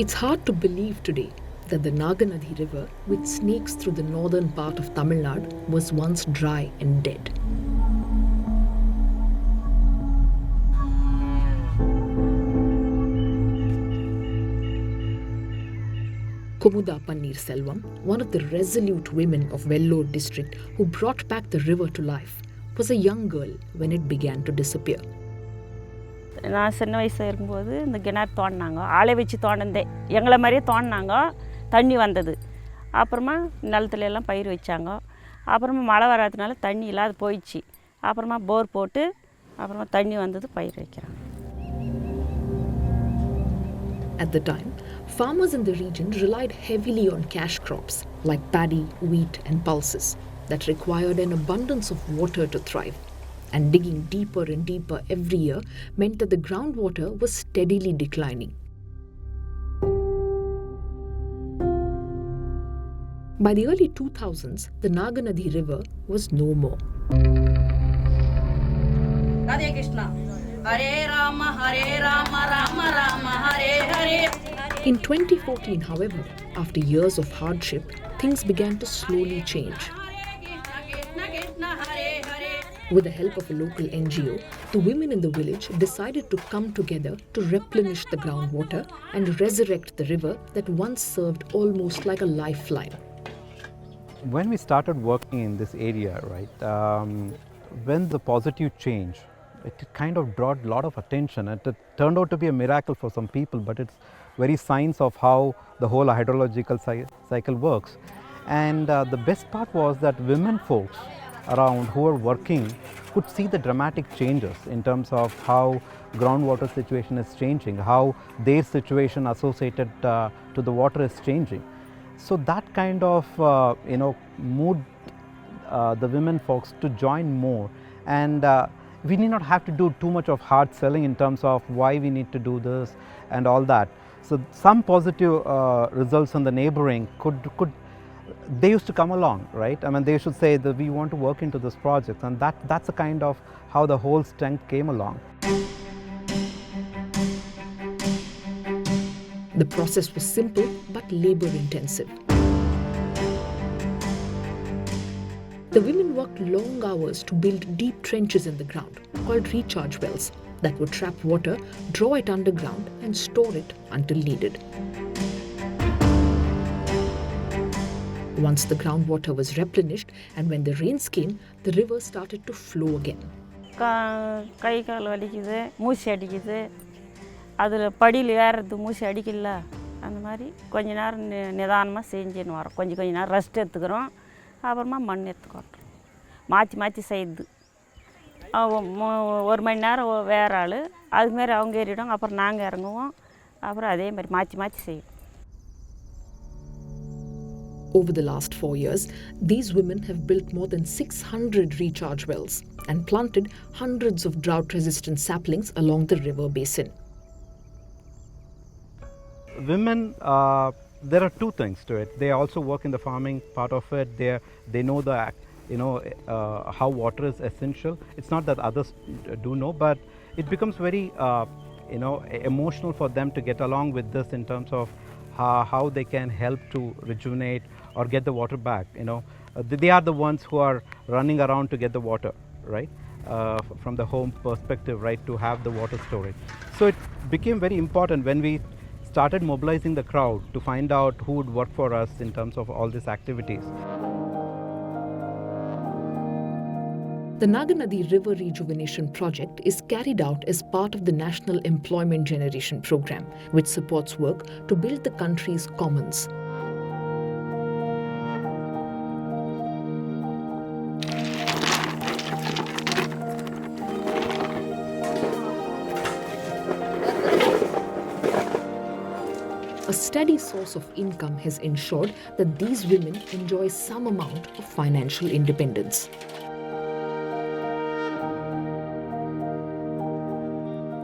It's hard to believe today that the Naganadi river, which snakes through the northern part of Tamil Nadu, was once dry and dead. Kumudha Pannir Selvam, one of the resolute women of Vellore district who brought back the river to life, was a young girl when it began to disappear. நான் சின்ன வயசில் இருக்கும்போது இந்த கிணறு தோண்டினாங்க, ஆளை வச்சு தோண்டினதே எங்களை மாதிரியே தோண்டினாங்க, தண்ணி வந்தது. அப்புறமா நிலத்துல எல்லாம் பயிர் வச்சாங்க. அப்புறமா மழை வராததுனால தண்ணி இல்லாத போயிடுச்சு. அப்புறமா போர் போட்டு அப்புறமா தண்ணி வந்தது, பயிர் வைக்கிறாங்க. At the time, farmers in the region relied heavily on cash crops like paddy, wheat and pulses that required an abundance of water to thrive. And digging deeper and deeper every year meant that the groundwater was steadily declining. By the early 2000s, the Naganadi river was no more. Radhe Krishna. Hare Rama, Hare Rama, Rama Rama, Hare Hare. In 2014, however, after years of hardship, things began to slowly change. With the help of a local NGO, the women in the village decided to come together to replenish the groundwater and resurrect the river that once served almost like a lifeline. When we started working in this area, right, when the positive change, it kind of brought a lot of attention. It turned out to be a miracle for some people, but it's very signs of how the whole hydrological cycle works. And the best part was that women folks around who are working could see the dramatic changes in terms of how groundwater situation is changing, how their situation associated to the water is changing. So that kind of moved the women folks to join more, and we need not have to do too much of hard selling in terms of why we need to do this and all that. So some positive results in the neighboring could they used to come along, right? I mean, they should say that we want to work into this project, and that's a kind of how the whole strength came along. The process was simple but labor intensive. The women worked long hours to build deep trenches in the ground called recharge wells that would trap water, draw it underground and store it until needed. Once the groundwater was replenished and when the rains came, the river started to flow again. கை கால் வலிக்குது, மூச்சு அடிக்குது, அதில் படியில் ஏறுறது மூச்சு அடிக்கல, அந்த மாதிரி கொஞ்ச நேரம் நிதானமாக செஞ்சுன்னு வரோம். கொஞ்சம் நேரம் ரெஸ்ட் எடுத்துக்கிறோம், அப்புறமா மண் எடுத்துக்கிறோம். மாற்றி மாற்றி செய்யுது. ஒரு மணி நேரம் வேறு ஆள், அதுமாரி அவங்க ஏறிடுவாங்க, அப்புறம் நாங்கள் இறங்குவோம், அப்புறம் அதே மாதிரி மாற்றி மாற்றி செய்வோம். Over the last 4 years, these women have built more than 600 recharge wells and planted hundreds of drought-resistant saplings along the river basin. Women, there are two things to it. They also work in the farming part of it. They know how water is essential. It's not that others do know, but it becomes very emotional for them to get along with this in terms of how they can help to rejuvenate or get the water back. They are the ones who are running around to get the water, right? From the home perspective, right, to have the water storage. So it became very important when we started mobilizing the crowd to find out who would work for us in terms of all these activities. The Naganadi River Rejuvenation Project is carried out as part of the National Employment Generation Program, which supports work to build the country's commons. A steady source of income has ensured that these women enjoy some amount of financial independence.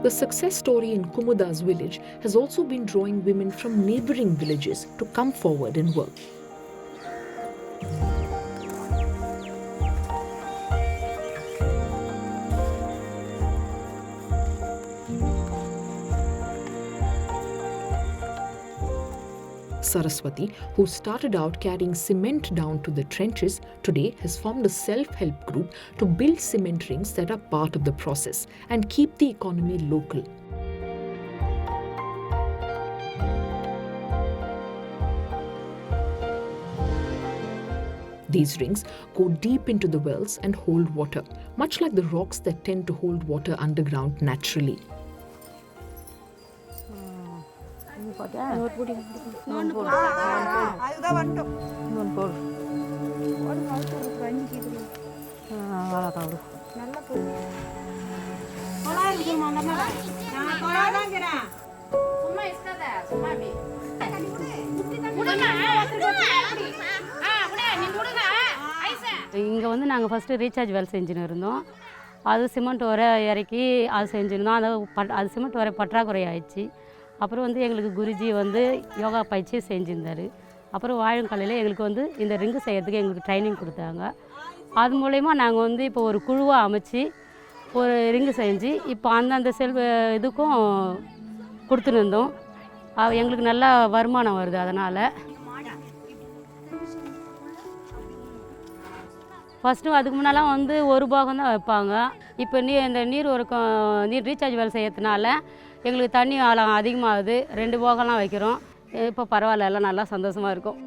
The success story in Kumudha's village has also been drawing women from neighboring villages to come forward and work. Saraswati, who started out carrying cement down to the trenches, today has formed a self-help group to build cement rings that are part of the process and keep the economy local. These rings go deep into the wells and hold water, much like the rocks that tend to hold water underground naturally. இங்கே வந்து நாங்கள் first recharge வேலை செஞ்சுன்னு இருந்தோம். அது cement வர இறக்கி அது செஞ்சுருந்தோம். அது சிமெண்ட் வர பற்றாக்குறை ஆயிடுச்சு. அப்புறம் வந்து எங்களுக்கு குருஜி வந்து யோகா பயிற்சி செஞ்சுருந்தார். அப்புறம் வாழுங்காலையில் எங்களுக்கு வந்து இந்த ரிங்கு செய்கிறதுக்கு எங்களுக்கு ட்ரைனிங் கொடுத்தாங்க. அது மூலயமா நாங்கள் வந்து இப்போ ஒரு குழுவாக அமைச்சு ஒரு ரிங்கு செஞ்சு இப்போ அந்தந்த இதுக்கும் கொடுத்துன்னு இருந்தோம். எங்களுக்கு நல்ல வருமானம் வருது. அதனால் ஃபஸ்ட்டு அதுக்கு முன்னெல்லாம் வந்து ஒரு பாகம் தான் வைப்பாங்க. இப்போ இந்த நீர் ரீசார்ஜ் வேலை செய்யறதுனால எங்களுக்கு தண்ணி ஆழம் அதிகமாகுது. 2 பாகம்லாம் வைக்கிறோம். இப்போ பரவாயில்ல, எல்லாம் நல்லா சந்தோஷமாக இருக்கும்.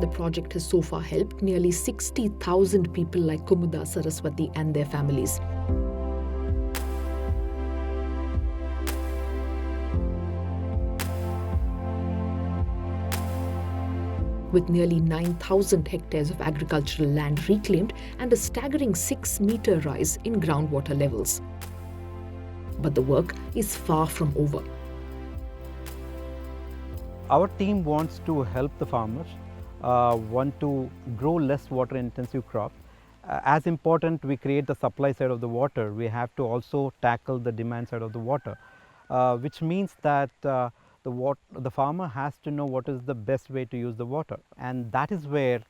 The project has so far helped nearly 60,000 people like Kumuda, Saraswati and their families. With nearly 9,000 hectares of agricultural land reclaimed and a staggering 6-meter rise in groundwater levels. But the work is far from over. Our team wants to help the farmers, want to grow less water intensive crops. As important we create the supply side of the water, we have to also tackle the demand side of the water, which means that the farmer has to know what is the best way to use the water, and that is where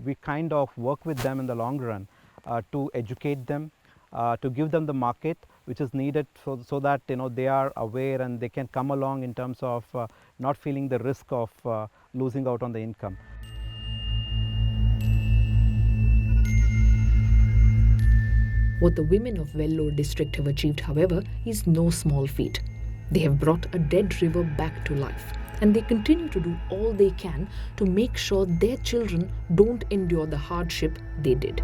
we kind of work with them in the long run to educate them, to give them the market which is needed so that they are aware and they can come along in terms of not feeling the risk of losing out on the income. What the women of Vellore district have achieved, however, is no small feat. They have brought a dead river back to life, and they continue to do all they can to make sure their children don't endure the hardship they did.